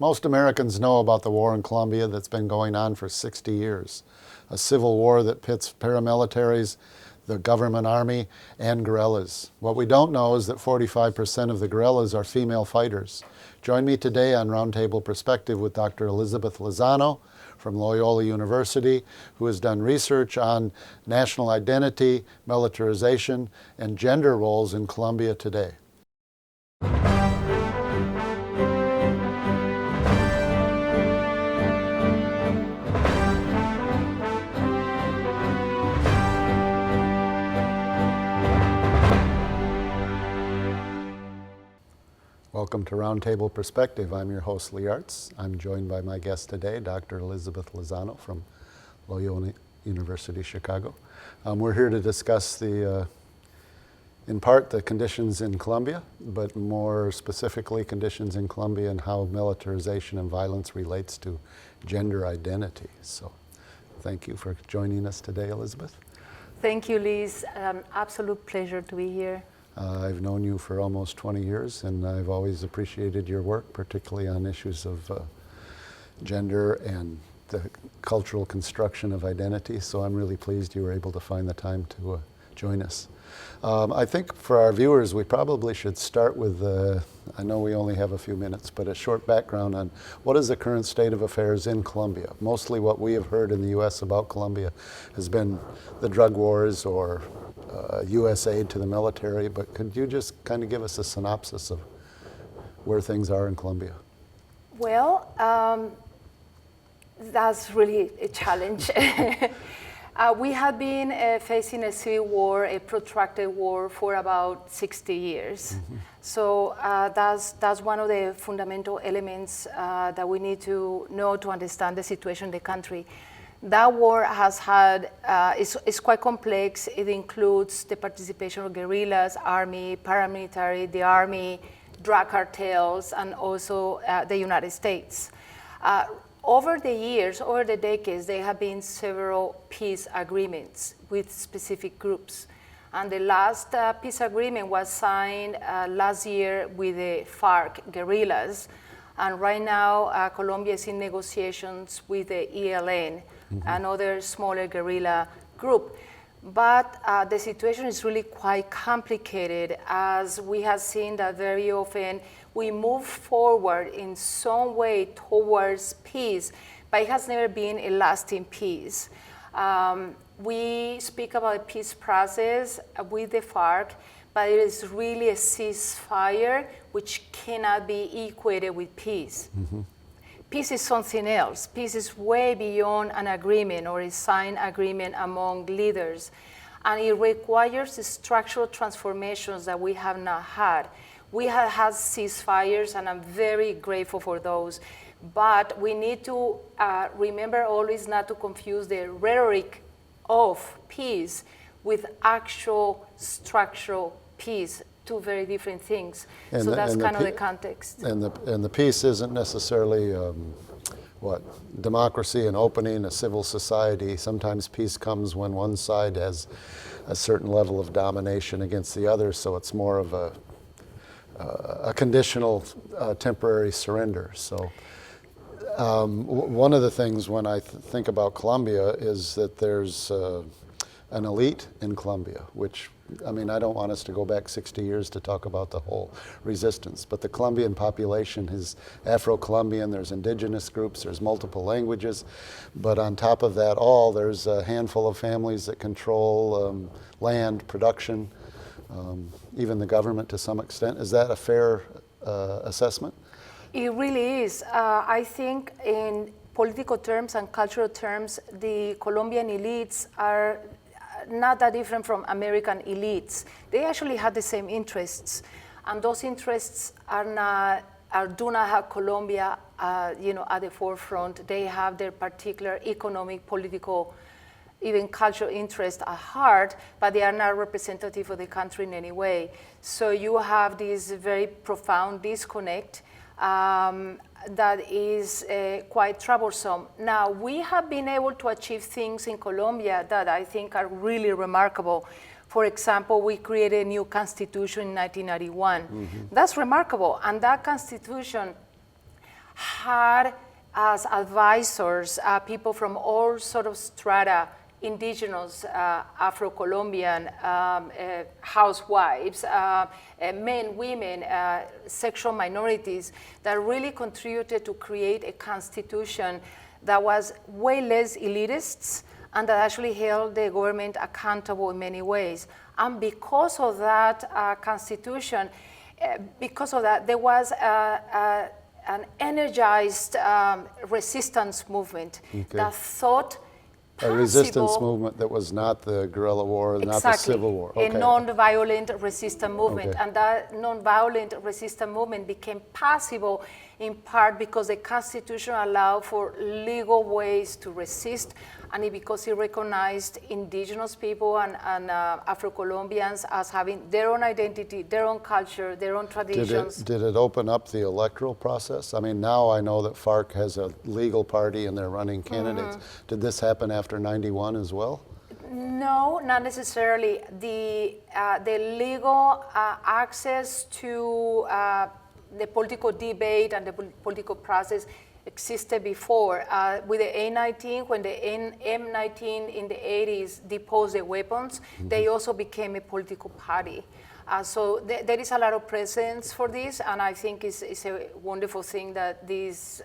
Most Americans know about the war in Colombia that's been going on for 60 years, a civil war that pits paramilitaries, the government army, and guerrillas. What we don't know is that 45% of the guerrillas are female fighters. Join me today on Roundtable Perspective with Dr. Elizabeth Lozano from Loyola University, who has done research on national identity, militarization, and gender roles in Colombia today. Welcome to Roundtable Perspective. I'm your host, Lee Artz. I'm joined by my guest today, Dr. Elizabeth Lozano from Loyola University Chicago. We're here to discuss in part, the conditions in Colombia, but more specifically, conditions in Colombia and how militarization and violence relates to gender identity. So, thank you for joining us today, Elizabeth. Thank you, Liz. Absolute pleasure to be here. I've known you for almost 20 years, and I've always appreciated your work, particularly on issues of gender and the cultural construction of identity. So I'm really pleased you were able to find the time to join us. I think for our viewers, we probably should start with, I know we only have a few minutes, but a short background on what is the current state of affairs in Colombia. Mostly what we have heard in the U.S. about Colombia has been the drug wars or U.S. aid to the military, but could you just kind of give us a synopsis of where things are in Colombia? Well, that's really a challenge. We have been facing a civil war, a protracted war, for about 60 years. Mm-hmm. So that's one of the fundamental elements that we need to know to understand the situation in the country. That war has had, it's quite complex. It includes the participation of guerrillas, army, paramilitary, the army, drug cartels, and also the United States. Over the years, over the decades, there have been several peace agreements with specific groups. And the last peace agreement was signed last year with the FARC guerrillas. And right now, Colombia is in negotiations with the ELN, mm-hmm. another smaller guerrilla group. But the situation is really quite complicated, as we have seen that very often we move forward in some way towards peace, but it has never been a lasting peace. We speak about a peace process with the FARC, but it is really a ceasefire which cannot be equated with peace. Mm-hmm. Peace is something else. Peace is way beyond an agreement or a signed agreement among leaders. And it requires structural transformations that we have not had. We have had ceasefires, and I'm very grateful for those. But we need to remember always not to confuse the rhetoric of peace with actual structural peace. Two very different things. And so that's kind of the context. And the peace isn't necessarily democracy and opening a civil society. Sometimes peace comes when one side has a certain level of domination against the other, so it's more of a conditional temporary surrender. So one of the things when I think about Colombia is that there's an elite in Colombia, which, I mean, I don't want us to go back 60 years to talk about the whole resistance, but the Colombian population is Afro-Colombian, there's indigenous groups, there's multiple languages, but on top of that all, there's a handful of families that control land, production, even the government to some extent. Is that a fair assessment? It really is. I think in political terms and cultural terms, the Colombian elites are not that different from American elites. They actually have the same interests, and those interests do not have Colombia, at the forefront. They have their particular economic, political, even cultural interests at heart, but they are not representative of the country in any way. So you have this very profound disconnect that is quite troublesome. Now, we have been able to achieve things in Colombia that I think are really remarkable. For example, we created a new constitution in 1991. Mm-hmm. That's remarkable, and that constitution had as advisors people from all sort of strata, indigenous, Afro-Colombian, housewives, men, women, sexual minorities, that really contributed to create a constitution that was way less elitist and that actually held the government accountable in many ways. And because of that constitution, there was an energized resistance movement that thought a resistance movement that was not the guerrilla war, not the civil war. A nonviolent resistance movement. And that nonviolent resistance movement became possible in part because the Constitution allowed for legal ways to resist, and because it recognized indigenous people and Afro-Colombians as having their own identity, their own culture, their own traditions. Did it open up the electoral process? I mean, now I know that FARC has a legal party and they're running candidates. Did this happen after 91 as well? No, not necessarily. The legal access to the political debate and the political process existed before. With the A19, when the M19 in the 80s deposed the weapons, they also became a political party. So there is a lot of presence for this, and I think it's a wonderful thing that these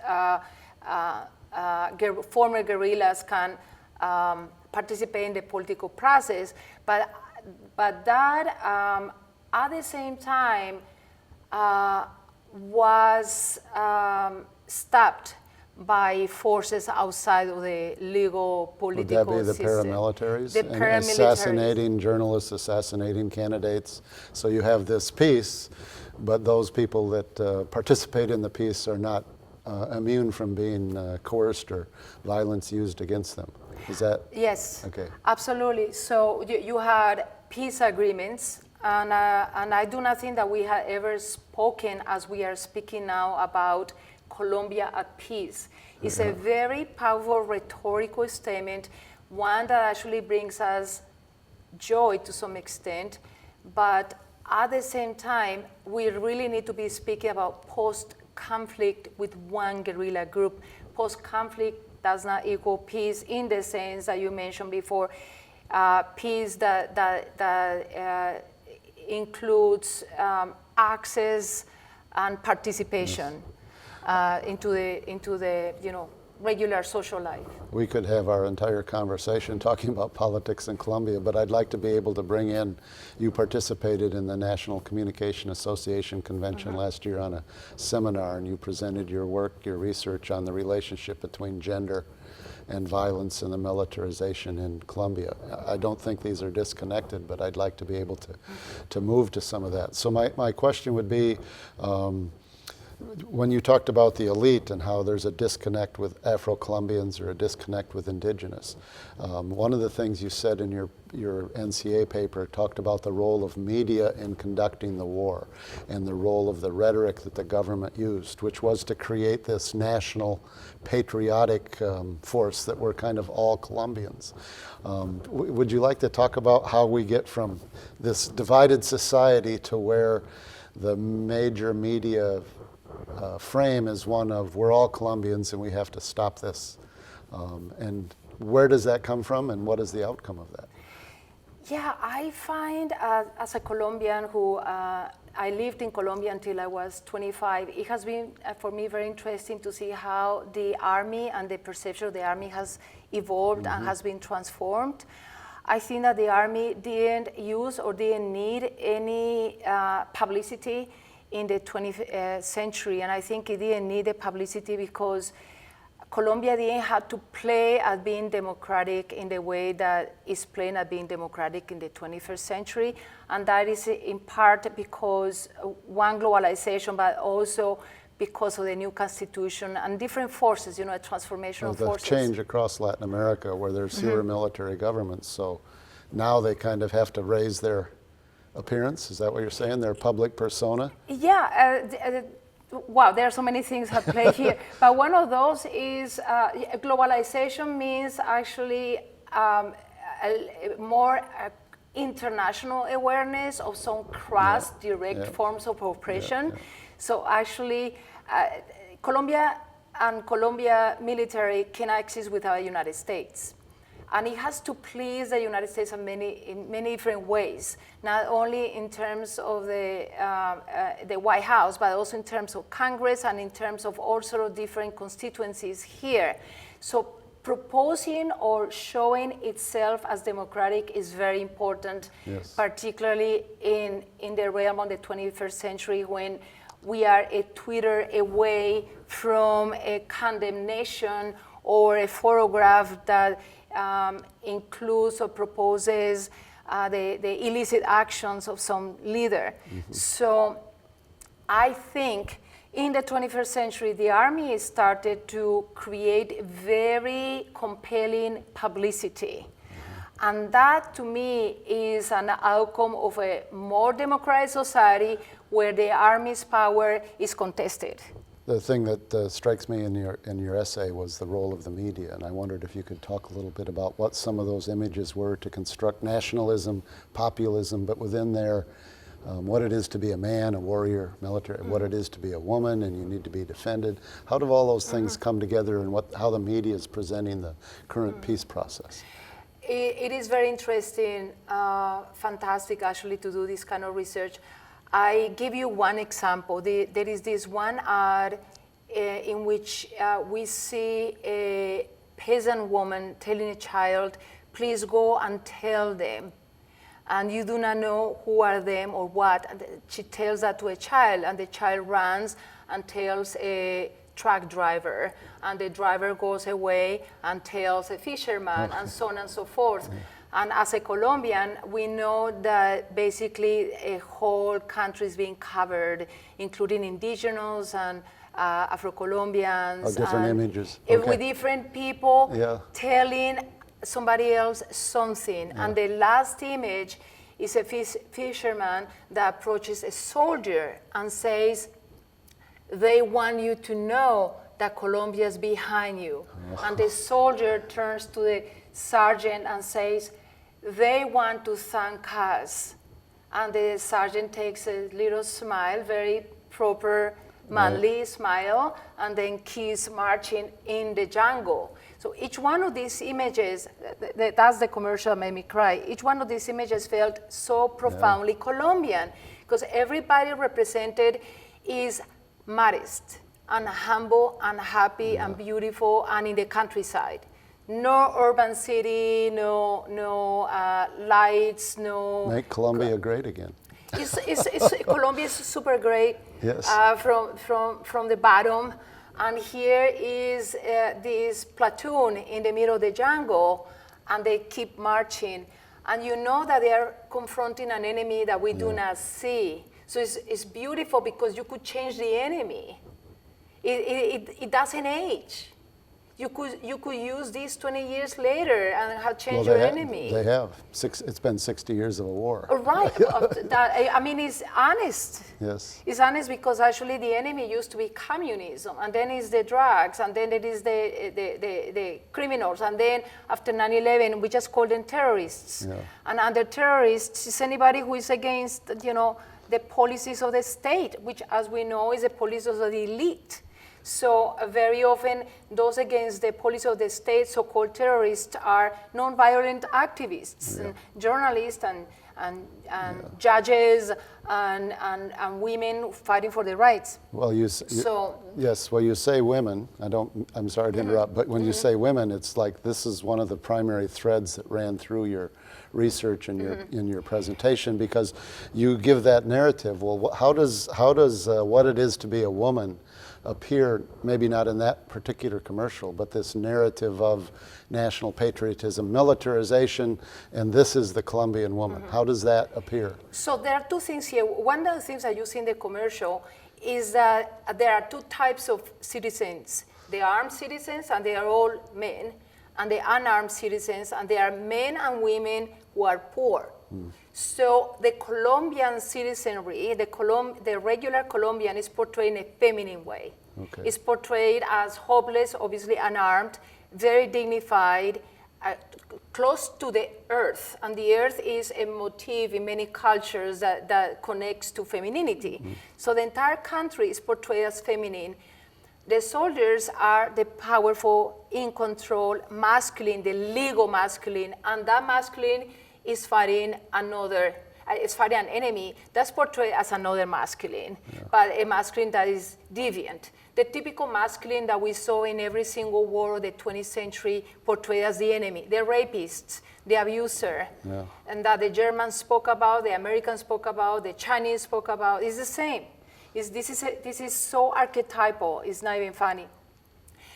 former guerrillas can participate in the political process. But that, at the same time, was stopped by forces outside of the legal political Would that be the system. paramilitaries? The And paramilitaries. assassinating journalists, assassinating candidates. So you have this peace, but those people that participate in the peace are not immune from being coerced or violence used against them. Is that? Yes, okay. Absolutely. So you had peace agreements, and I do not think that we had ever spoken as we are speaking now about Colombia at peace. It's a very powerful rhetorical statement, one that actually brings us joy to some extent, but at the same time, we really need to be speaking about post-conflict with one guerrilla group. Post-conflict does not equal peace in the sense that you mentioned before, peace that includes access and participation into the regular social life. We could have our entire conversation talking about politics in Colombia, but I'd like to be able to bring in, you participated in the National Communication Association Convention last year on a seminar, and you presented your work, your research on the relationship between gender and violence and the militarization in Colombia. I don't think these are disconnected, but I'd like to be able to move to some of that. So my question would be, when you talked about the elite and how there's a disconnect with Afro-Colombians or a disconnect with indigenous, one of the things you said in your NCA paper talked about the role of media in conducting the war and the role of the rhetoric that the government used, which was to create this national patriotic force that we're kind of all Colombians. Would you like to talk about how we get from this divided society to where the major media frame is one of we're all Colombians and we have to stop this, and where does that come from and what is the outcome of that? Yeah, I find as a Colombian who I lived in Colombia until I was 25, it has been for me very interesting to see how the army and the perception of the army has evolved and has been transformed. I think that the army didn't use or didn't need any publicity in the 20th century, and I think it didn't need the publicity because Colombia didn't have to play at being democratic in the way that it's playing at being democratic in the 21st century, and that is in part because one, globalization, but also because of the new constitution and different forces, a transformation of forces. The change across Latin America where there's fewer military governments, so now they kind of have to raise their appearance. Is that what you're saying? Their public persona? Yeah. Wow, there are so many things at play here. But one of those is globalization means actually more international awareness of some crass, direct forms of oppression. So actually, Colombia and Colombia military cannot exist without the United States. And it has to please the United States in many different ways, not only in terms of the White House, but also in terms of Congress and in terms of all sort of different constituencies here. So proposing or showing itself as democratic is very important, yes. particularly in the realm of the 21st century when we are a Twitter away from a condemnation or a photograph that includes or proposes the illicit actions of some leader. Mm-hmm. So I think in the 21st century, the army started to create very compelling publicity. Mm-hmm. And that, to me, is an outcome of a more democratic society where the army's power is contested. The thing that strikes me in your essay was the role of the media, and I wondered if you could talk a little bit about what some of those images were to construct nationalism, populism, but within there, what it is to be a man, a warrior, military, mm-hmm. what it is to be a woman, and you need to be defended. How do all those things mm-hmm. come together, and how the media is presenting the current mm-hmm. peace process? It is very interesting, fantastic actually to do this kind of research. I give you one example. There is this one ad in which we see a peasant woman telling a child, please go and tell them. And you do not know who are them or what. And she tells that to a child, and the child runs and tells a truck driver. And the driver goes away and tells a fisherman, and so on and so forth. And as a Colombian, we know that basically a whole country is being covered, including indigenous and Afro-Colombians. Oh, different images. Okay. With different people yeah. telling somebody else something. Yeah. And the last image is a fisherman that approaches a soldier and says, they want you to know that Colombia is behind you. Oh. And the soldier turns to the sergeant and says, they want to thank us. And the sergeant takes a little smile, very proper, manly right. smile, and then keeps marching in the jungle. So each one of these images, that's the commercial that made me cry, each one of these images felt so profoundly yeah. Colombian, because everybody represented is modest and humble and happy yeah. and beautiful and in the countryside. No urban city, no lights, no... Make Colombia great again. Colombia is super great yes. From the bottom. And here is this platoon in the middle of the jungle, and they keep marching. And you know that they are confronting an enemy that we yeah. do not see. So it's beautiful because you could change the enemy. It doesn't age. You could use this 20 years later and have changed your enemy. They have. It's been 60 years of a war. Right. I mean, it's honest. Yes. It's honest because actually the enemy used to be communism, and then it's the drugs, and then it is the criminals, and then after 9/11 we just call them terrorists. Yeah. And under terrorists is anybody who is against, the policies of the state, which, as we know, is the policies of the elite. So very often, those against the policy of the state, so-called terrorists, are nonviolent activists, yeah. and journalists, and yeah. judges, and women fighting for their rights. Well, you say women. I'm sorry to interrupt, but when mm-hmm. you say women, it's like this is one of the primary threads that ran through your research and mm-hmm. in your presentation, because you give that narrative. Well, how does what it is to be a woman appear, maybe not in that particular commercial, but this narrative of national patriotism, militarization, and this is the Colombian woman. Mm-hmm. How does that appear? So there are two things here. One of the things that you see in the commercial is that there are two types of citizens. The armed citizens, and they are all men, and the unarmed citizens, and they are men and women who are poor. Mm. So the Colombian citizenry, the regular Colombian, is portrayed in a feminine way. Okay. It's portrayed as hopeless, obviously unarmed, very dignified, close to the earth. And the earth is a motif in many cultures that connects to femininity. Mm-hmm. So the entire country is portrayed as feminine. The soldiers are the powerful, in control, masculine, the legal masculine, and that masculine is fighting an enemy that's portrayed as another masculine, but a masculine that is deviant. The typical masculine that we saw in every single war of the 20th century portrayed as the enemy, the rapist, the abuser, and that the Germans spoke about, the Americans spoke about, the Chinese spoke about, is the same. This is so archetypal, it's not even funny.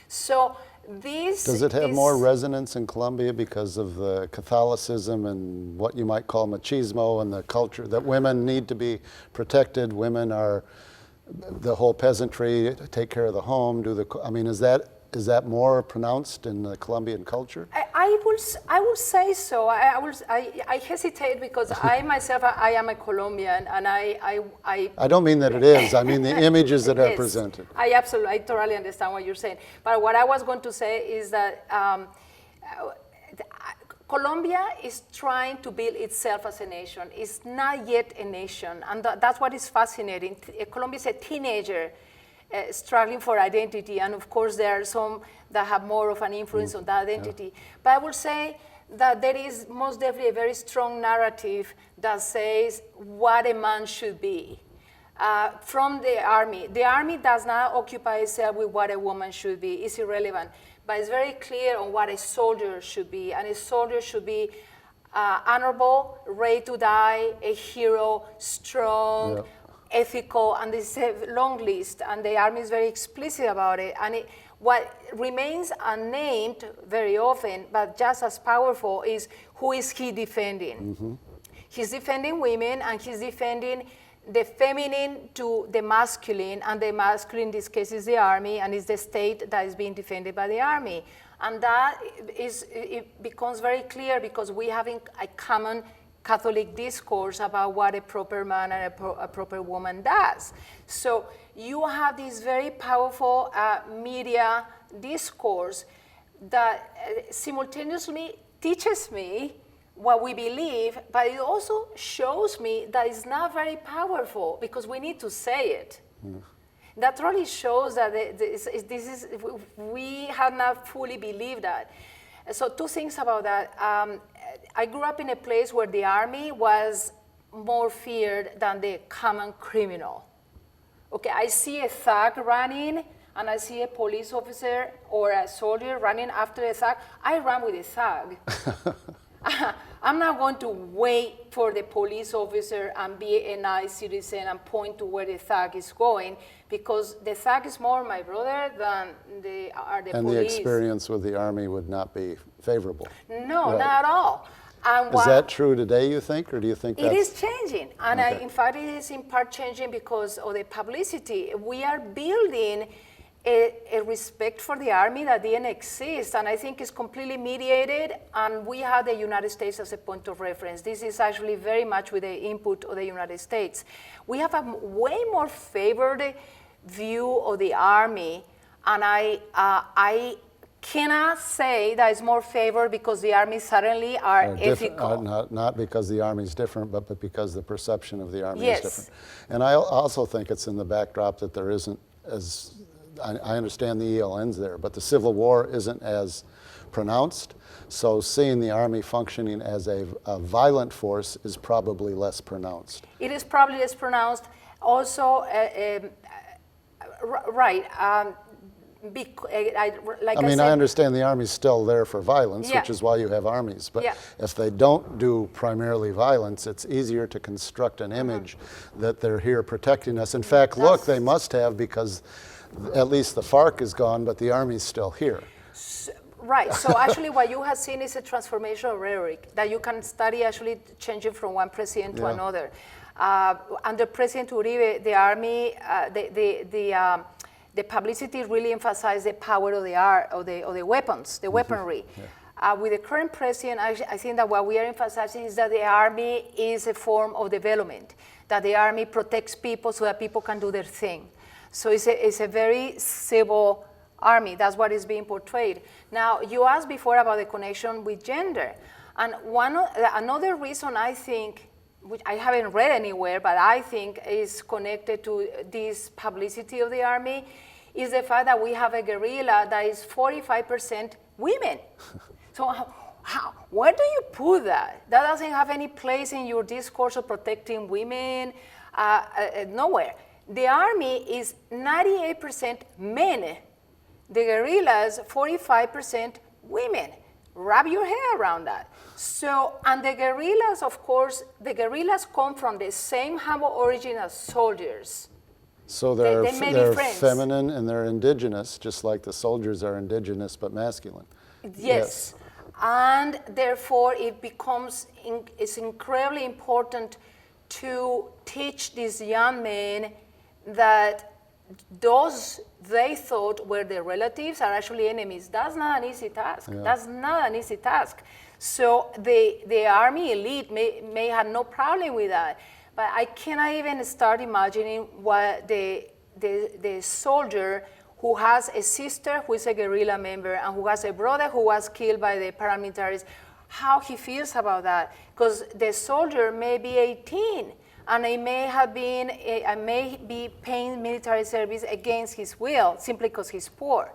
So this Does it have more resonance in Colombia because of the Catholicism and what you might call machismo and the culture that women need to be protected? Women are the whole peasantry, take care of the home, is that more pronounced in the Colombian culture? I will say so. I hesitate because I myself, I am a Colombian, and I don't mean that it is. I mean the images that are presented. I totally understand what you're saying. But what I was going to say is that Colombia is trying to build itself as a nation. It's not yet a nation, and that's what is fascinating. Colombia is a teenager struggling for identity, and of course there are some that have more of an influence on that identity. But I will say that there is most definitely a very strong narrative that says what a man should be. From the army. The army does not occupy itself with what a woman should be. It's irrelevant. But it's very clear on what a soldier should be. And a soldier should be honorable, ready to die, a hero, strong, ethical, and this is a long list. And the army is very explicit about it. And what remains unnamed very often, but just as powerful, is who is he defending? He's defending women, and he's defending the feminine to the masculine, and the masculine in this case is the army, and it's the state that is being defended by the army. And that it becomes very clear because we have a common Catholic discourse about what a proper man and a proper woman does. So you have this very powerful media discourse that simultaneously teaches me what we believe, but it also shows me that it's not very powerful because we need to say it. That really shows that we have not fully believed that. So two things about that. I grew up in a place where the army was more feared than the common criminal. Okay, I see a thug running, and I see a police officer or a soldier running after a thug. I run with a thug. I'm not going to wait for the police officer and be a nice citizen and point to where the thug is going, because the thug is more my brother than the police. And the experience with the army would not be favorable. No, not at all. And is that true today, you think, or do you think that's... It is changing, and in fact it is in part changing because of the publicity. We are building a respect for the army that didn't exist, and I think it's completely mediated, and we have the United States as a point of reference. This is actually very much with the input of the United States. We have a way more favored view of the army, and I cannot say that it's more favored because the army suddenly are ethical. Not because the army is different, but because the perception of the army is different. And I also think it's in the backdrop that there isn't as... I understand the ELN's there, but the Civil War isn't as pronounced. So seeing the army functioning as a violent force is probably less pronounced. It is probably less pronounced. Also, right. I understand the army's still there for violence, which is why you have armies. But if they don't do primarily violence, it's easier to construct an image that they're here protecting us. In fact, look, they must have, because at least the FARC is gone, but the army's still here. Right. So actually what you have seen is a transformation of rhetoric that you can study actually changing from one president to another. Under President Uribe, the army, the publicity really emphasized the power of the weapons, the weaponry. With the current president, I think that what we are emphasizing is that the army is a form of development, that the army protects people so that people can do their thing. So it's a very civil army. That's what is being portrayed. Now, you asked before about the connection with gender. And another reason I think, which I haven't read anywhere, but I think is connected to this publicity of the army, is the fact that we have a guerrilla that is 45% women. So where do you put that? That doesn't have any place in your discourse of protecting women, nowhere. The army is 98% men. The guerrillas, 45% women. Wrap your head around that. So, and the guerrillas, of course, the guerrillas come from the same humble origin as soldiers. So they're may be friends. feminine and they're indigenous, just like the soldiers are indigenous but masculine. Yes. And therefore it's incredibly important to teach these young men that those they thought were their relatives are actually enemies. That's not an easy task. Yeah. That's not an easy task. So the army elite may have no problem with that. But I cannot even start imagining what the soldier who has a sister who is a guerrilla member and who has a brother who was killed by the paramilitaries, how he feels about that. Because the soldier may be 18 and he may be paying military service against his will simply because he's poor.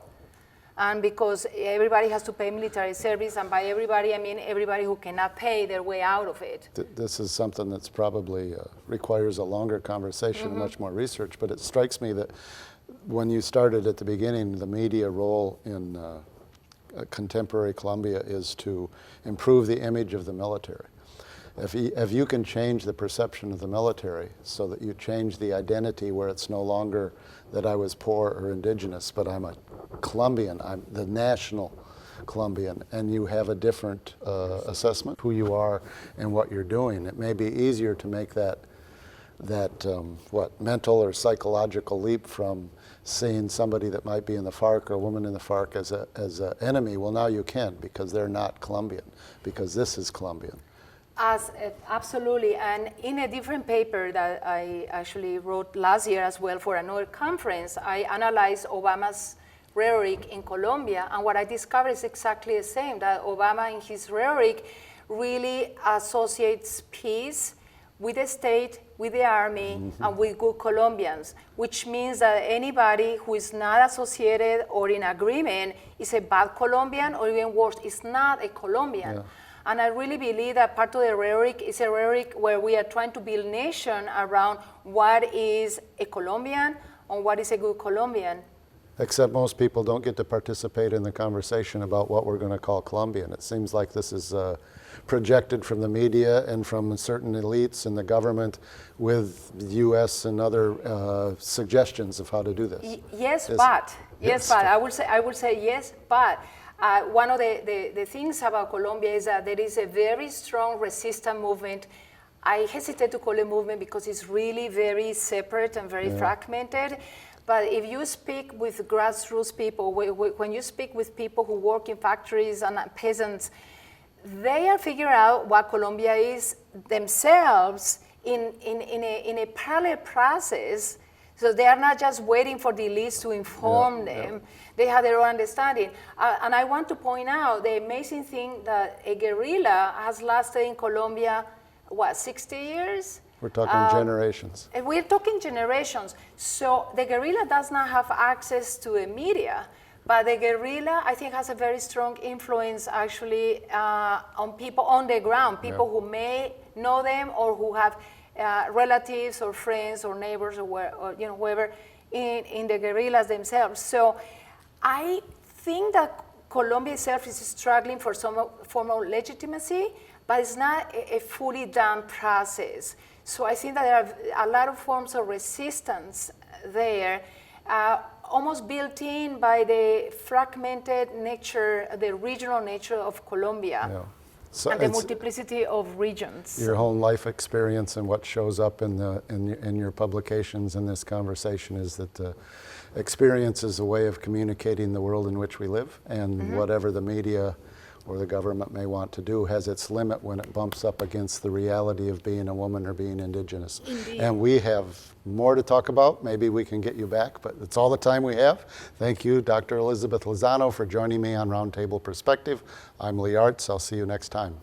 And because everybody has to pay military service, and by everybody I mean everybody who cannot pay their way out of it. This is something that's probably requires a longer conversation, much more research, but it strikes me that when you started at the beginning, the media role in contemporary Colombia is to improve the image of the military. If you can change the perception of the military so that you change the identity where it's no longer that I was poor or indigenous, but I'm a Colombian, I'm the national Colombian, and you have a different assessment of who you are and what you're doing, it may be easier to make that mental or psychological leap from seeing somebody that might be in the FARC or a woman in the FARC as an enemy. Well, now you can, because they're not Colombian, because this is Colombian. Absolutely, and in a different paper that I actually wrote last year as well for another conference, I analyzed Obama's rhetoric in Colombia, and what I discovered is exactly the same, that Obama in his rhetoric really associates peace with the state, with the army, and with good Colombians, which means that anybody who is not associated or in agreement is a bad Colombian, or even worse, is not a Colombian. Yeah. And I really believe that part of the rhetoric is a rhetoric where we are trying to build nation around what is a Colombian and what is a good Colombian. Except most people don't get to participate in the conversation about what we're going to call Colombian. It seems like this is projected from the media and from certain elites in the government with the U.S. and other suggestions of how to do this. Yes, but I would say yes, but. One of the things about Colombia is that there is a very strong resistance movement. I hesitate to call it movement because it's really very separate and very fragmented. But if you speak with grassroots people, when you speak with people who work in factories and peasants, they are figuring out what Colombia is themselves in a parallel process. So they are not just waiting for the elites to inform them. They have their own understanding. And I want to point out the amazing thing that a guerrilla has lasted in Colombia, 60 years? We're talking generations. And we're talking generations. So the guerrilla does not have access to the media, but the guerrilla, I think, has a very strong influence actually on people on the ground, people who may know them or who have relatives or friends or neighbors or whoever in the guerrillas themselves. So I think that Colombia itself is struggling for some form of legitimacy, but it's not a fully done process. So I think that there are a lot of forms of resistance there, almost built in by the fragmented nature, the regional nature of Colombia. Yeah. So and the multiplicity of regions. Your whole life experience and what shows up in your publications in this conversation is that experience is a way of communicating the world in which we live, and whatever the media or the government may want to do has its limit when it bumps up against the reality of being a woman or being indigenous. Indeed. And we have more to talk about. Maybe we can get you back, but it's all the time we have. Thank you, Dr. Elizabeth Lozano, for joining me on Roundtable Perspective. I'm Lee Artz. I'll see you next time.